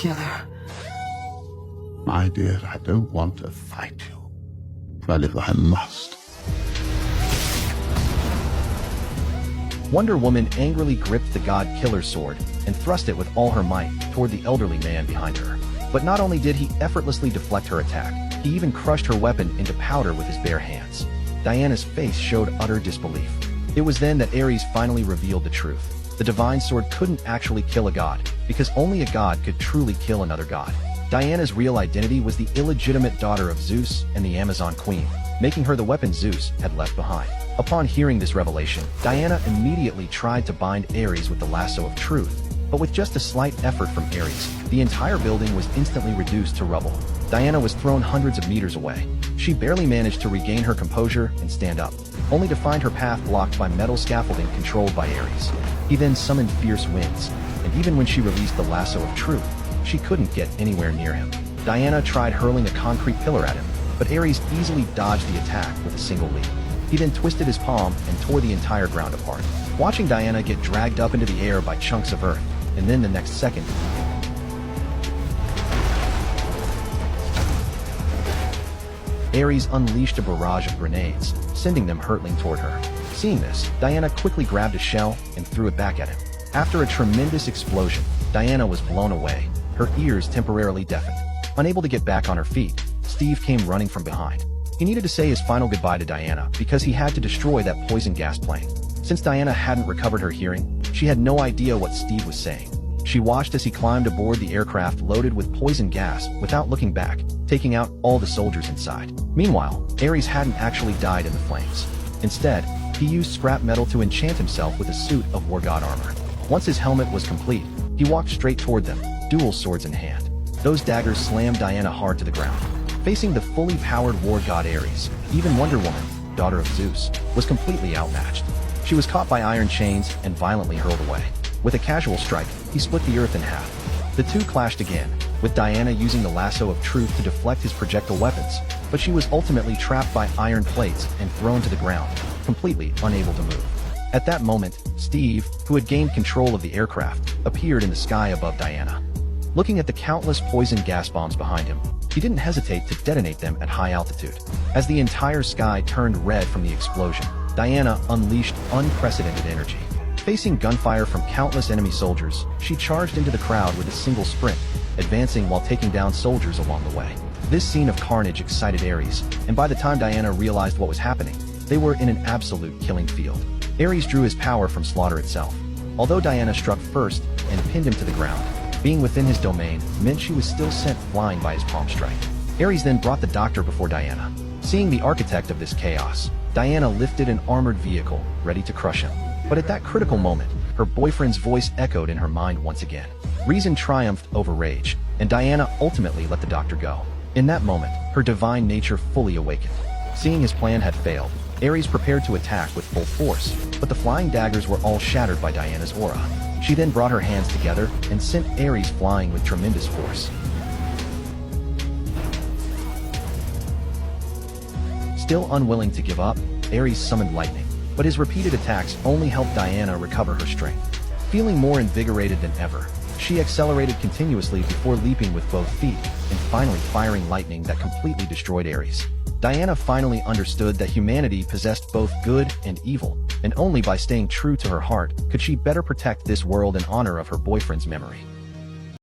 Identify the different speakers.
Speaker 1: Killer.
Speaker 2: My dear, I don't want to fight you, but if I must.
Speaker 3: Wonder Woman angrily gripped the God Killer's sword and thrust it with all her might toward the elderly man behind her. But not only did he effortlessly deflect her attack, he even crushed her weapon into powder with his bare hands. Diana's face showed utter disbelief. It was then that Ares finally revealed the truth. The divine sword couldn't actually kill a god, because only a god could truly kill another god. Diana's real identity was the illegitimate daughter of Zeus and the Amazon Queen, making her the weapon Zeus had left behind. Upon hearing this revelation, Diana immediately tried to bind Ares with the lasso of truth, but with just a slight effort from Ares, the entire building was instantly reduced to rubble. Diana was thrown hundreds of meters away. She barely managed to regain her composure and stand up, only to find her path blocked by metal scaffolding controlled by Ares. He then summoned fierce winds, and even when she released the lasso of truth, she couldn't get anywhere near him. Diana tried hurling a concrete pillar at him, but Ares easily dodged the attack with a single leap. He then twisted his palm and tore the entire ground apart. Watching Diana get dragged up into the air by chunks of earth, and then the next second, Ares unleashed a barrage of grenades, sending them hurtling toward her. Seeing this, Diana quickly grabbed a shell and threw it back at him. After a tremendous explosion, Diana was blown away, her ears temporarily deafened. Unable to get back on her feet, Steve came running from behind. He needed to say his final goodbye to Diana because he had to destroy that poison gas plane. Since Diana hadn't recovered her hearing, she had no idea what Steve was saying. She watched as he climbed aboard the aircraft loaded with poison gas without looking back, taking out all the soldiers inside. Meanwhile, Ares hadn't actually died in the flames. Instead, he used scrap metal to enchant himself with a suit of war god armor. Once his helmet was complete, he walked straight toward them, dual swords in hand. Those daggers slammed Diana hard to the ground. Facing the fully powered war god Ares, even Wonder Woman, daughter of Zeus, was completely outmatched. She was caught by iron chains and violently hurled away. With a casual strike, he split the earth in half. The two clashed again, with Diana using the lasso of truth to deflect his projectile weapons, but she was ultimately trapped by iron plates and thrown to the ground, completely unable to move. At that moment, Steve, who had gained control of the aircraft, appeared in the sky above Diana. Looking at the countless poison gas bombs behind him, he didn't hesitate to detonate them at high altitude. As the entire sky turned red from the explosion, Diana unleashed unprecedented energy. Facing gunfire from countless enemy soldiers, she charged into the crowd with a single sprint, advancing while taking down soldiers along the way. This scene of carnage excited Ares, and by the time Diana realized what was happening, they were in an absolute killing field. Ares drew his power from slaughter itself. Although Diana struck first and pinned him to the ground, being within his domain meant she was still sent flying by his palm strike. Ares then brought the doctor before Diana. Seeing the architect of this chaos, Diana lifted an armored vehicle, ready to crush him. But at that critical moment, her boyfriend's voice echoed in her mind once again. Reason triumphed over rage, and Diana ultimately let the doctor go. In that moment, her divine nature fully awakened. Seeing his plan had failed, Ares prepared to attack with full force, but the flying daggers were all shattered by Diana's aura. She then brought her hands together and sent Ares flying with tremendous force. Still unwilling to give up, Ares summoned lightning, but his repeated attacks only helped Diana recover her strength. Feeling more invigorated than ever, she accelerated continuously before leaping with both feet and finally firing lightning that completely destroyed Ares. Diana finally understood that humanity possessed both good and evil, and only by staying true to her heart could she better protect this world in honor of her boyfriend's memory.